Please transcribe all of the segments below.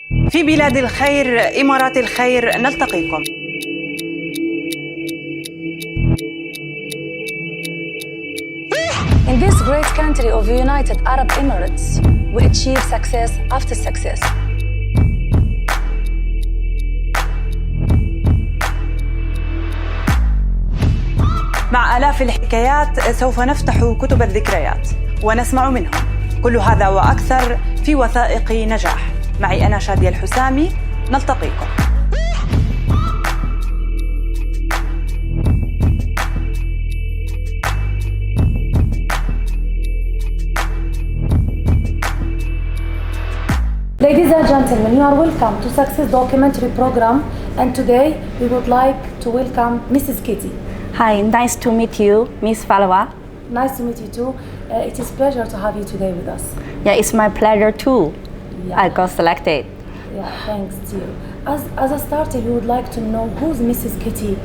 في بلاد الخير، إمارات الخير، نلتقيكم. In this great country of United Arab Emirates, we achieve success after success. مع آلاف الحكايات سوف نفتح كتب الذكريات ونسمع منهم كل هذا وأكثر في وثائق نجاح. معي أنا شادية الحسامي، نلتقيكم. Ladies and gentlemen, you are welcome to Success Documentary Program, and today we would like to welcome Mrs. Kitty. Hi, nice to meet you, Miss Falwa. Nice to meet you too. It is a pleasure to have you today with us. Yeah, it's my pleasure too. Yeah. I got selected. Yeah, thanks to you. As a starter, we would like to know who's Mrs. Kitty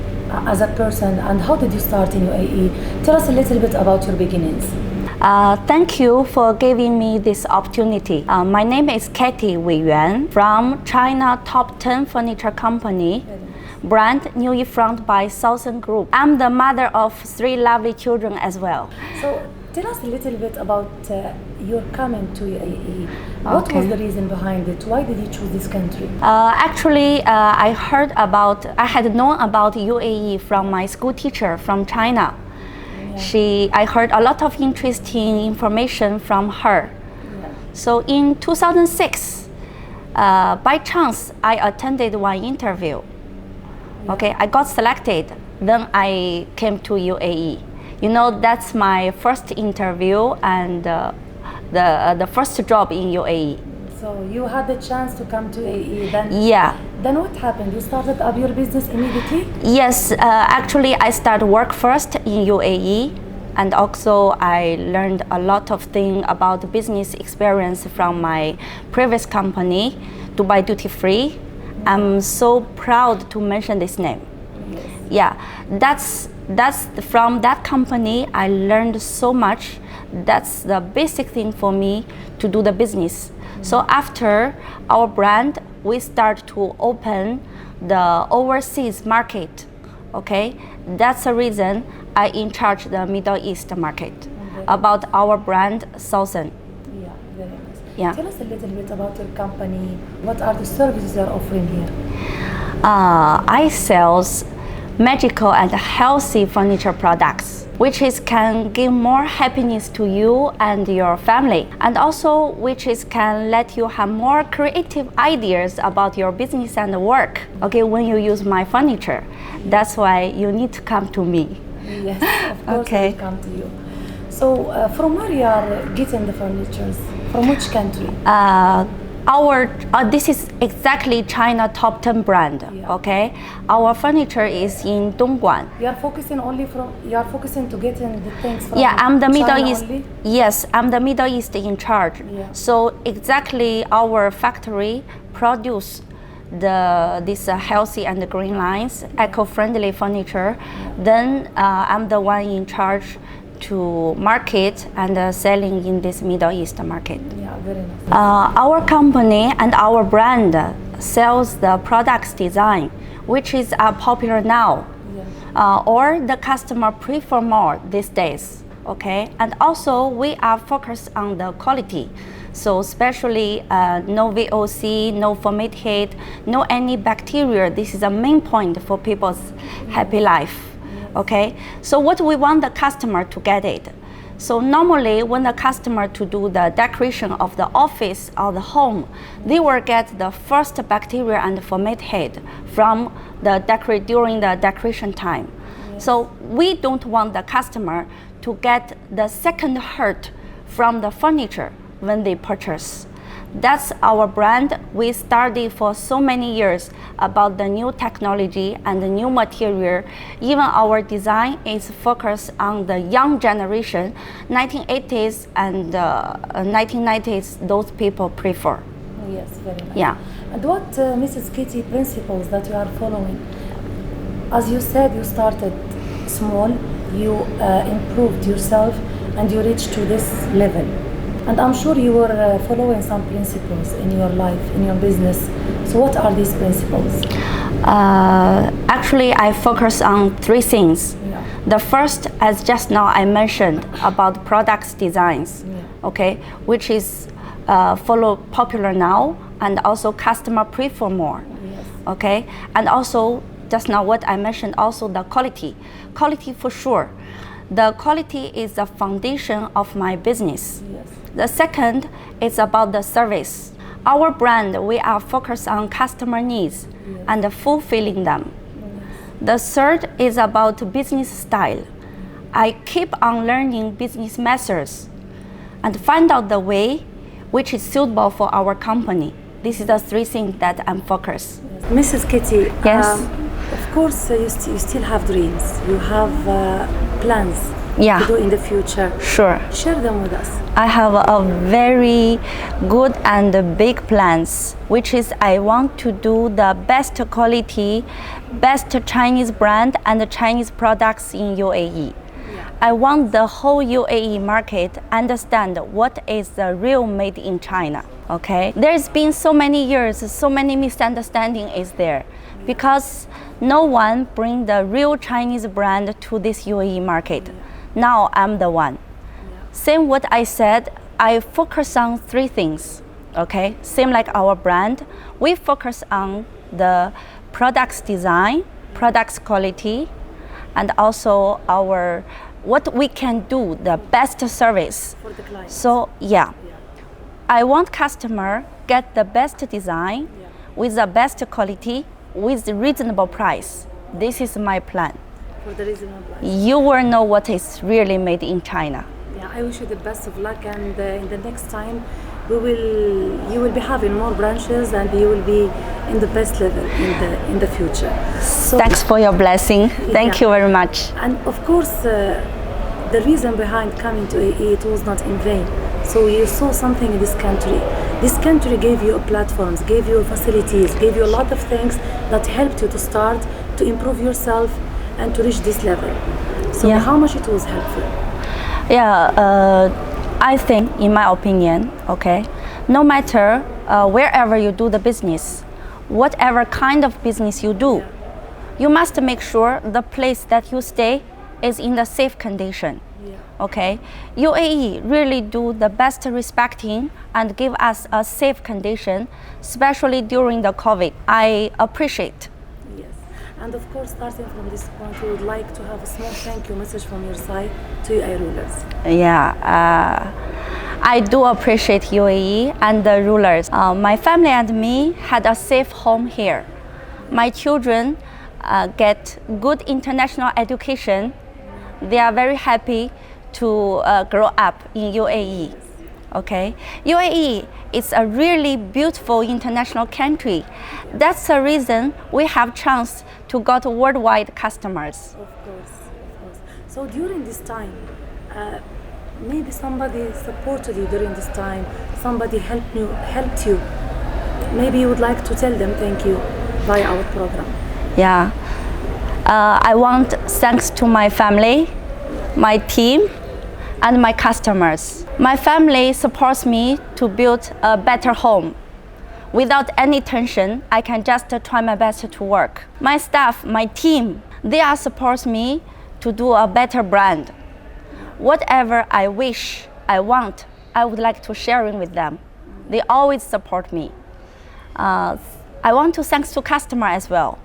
as a person and how did you start in UAE? Tell us a little bit about your beginnings. Thank you for giving me this opportunity. My name is Katie Wei Yuan from China Top 10 Furniture Company, brand newly fronted by Southern Group. I'm the mother of 3 lovely children as well. So tell us a little bit about your coming to UAE. What was the reason behind it? Why did you choose this country? Actually, I had known about UAE from my school teacher from China. I heard a lot of interesting information from her. So in 2006, by chance, I attended one interview. Okay, I got selected. Then I came to UAE. You know, that's my first interview and the first job in UAE. So you had the chance to come to UAE then? Yeah. Then what happened? You started up your business immediately? Yes, actually I started work first in UAE, and also I learned a lot of things about business experience from my previous company, Dubai Duty Free. I'm so proud to mention this name. Yes. Yeah, that's from that company I learned so much. That's the basic thing for me to do the business. So after our brand, we start to open the overseas market. Okay, that's the reason I in charge the Middle East market about our brand Southern. Yeah, very nice. Yeah. Tell us a little bit about your company. What are the services you're offering here? I sells magical and healthy furniture products, which can give more happiness to you and your family, and also can let you have more creative ideas about your business and work. Okay, when you use my furniture, that's why you need to come to me. Yes, of course. Okay. We'll come to you. So from where you are getting the furnitures? From which country? This is exactly China top 10 brand. Yeah. Okay, our furniture is in Dongguan. You are focusing to getting the things from Yeah, I'm the Middle China East. only? Yes, I'm the Middle East in charge. Yeah. So exactly our factory produce this healthy and green lines, eco-friendly furniture. Then I'm the one in charge to market and selling in this Middle East market. Yeah, very nice. Our company and our brand sells the products design, which is popular now, or the customer prefer more these days. Okay, and also we are focused on the quality. So especially no VOC, no formaldehyde, no any bacteria. This is a main point for people's happy life. Okay, so what we want the customer to get it. So normally when the customer to do the decoration of the office or the home, they will get the first bacteria and formaldehyde from during the decoration time. So we don't want the customer to get the second hurt from the furniture when they purchase. That's our brand. We studied for so many years about the new technology and the new material. Even our design is focused on the young generation, 1980s and 1990s, those people prefer. Yes, very nice. Yeah. And what, Mrs. Kitty, principles that you are following? As you said, you started small, you improved yourself, and you reached to this level. And I'm sure you were following some principles in your life, in your business. So what are these principles? Actually, I focus on three things. Yeah. The first, as just now I mentioned, about products designs, okay, which is follow popular now and also customer prefer more, Yes. okay, and also just now what I mentioned, also the quality for sure. The quality is the foundation of my business. Yes. The second is about the service. Our brand, we are focused on customer needs and fulfilling them. The third is about business style. I keep on learning business methods and find out the way which is suitable for our company. This is the three things that I'm focused. Mrs. Kitty, Yes. Of course, you still have dreams. You have plans Yeah. to do in the future. Sure. Share them with us. I have a very good and big plans, which is I want to do the best quality, best Chinese brand and Chinese products in UAE. I want the whole UAE market understand what is the real made in China. Okay, there's been so many years, so many misunderstanding is there, because no one bring the real Chinese brand to this UAE market. Now I'm the one. Same what I said, I focus on three things. Okay, same like our brand, we focus on the products design, products quality, and also our what we can do the best service For the client. So yeah, I want customer get the best design with the best quality with reasonable price. This is my plan. For the reasonable price. You will know what is really made in China. Yeah, I wish you the best of luck, and in the next time you will be having more branches, and you will be in the best level in the future. So, Thanks for your blessing. Thank you very much. and of course, the reason behind coming to AE, it was not in vain. So you saw something in this country. This country gave you platforms, gave you facilities, gave you a lot of things that helped you to start, to improve yourself, and to reach this level. So Yeah. how much it was helpful? Yeah, I think, in my opinion, okay, no matter wherever you do the business, whatever kind of business you do, you must make sure the place that you stay is in the safe condition. Okay, UAE really do the best respecting and give us a safe condition, especially during the COVID. I appreciate. Yes, and of course, starting from this point, we would like to have a small thank you message from your side to UAE rulers. Yeah, I do appreciate UAE and the rulers. My family and me had a safe home here. My children get good international education. They are very happy to grow up in UAE. Okay, UAE is a really beautiful international country. That's the reason we have chance to got worldwide customers. Of course, of course. So during this time, maybe somebody supported you during this time. Somebody helped you. Maybe you would like to tell them thank you via our program. Yeah, I want thanks to my family, my team, and my customers. My family supports me to build a better home. Without any tension, I can just try my best to work. My staff, my team, they are support me to do a better brand. Whatever I wish, I want, I would like to sharing with them. They always support me. I want to thanks to customer as well.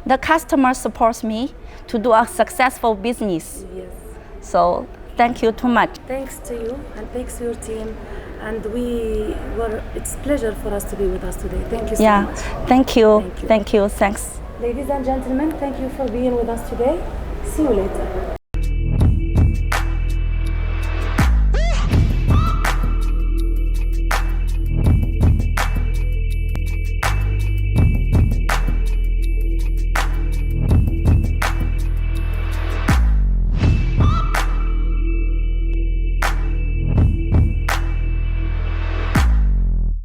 The customer supports me to do a successful business. Yes. So thank you too much. Thanks to you and thanks to your team. And it's a pleasure for us to be with us today. Thank you so Yeah, much. thank you. Thank you. Thank you. Thanks. Ladies and gentlemen, thank you for being with us today. See you later.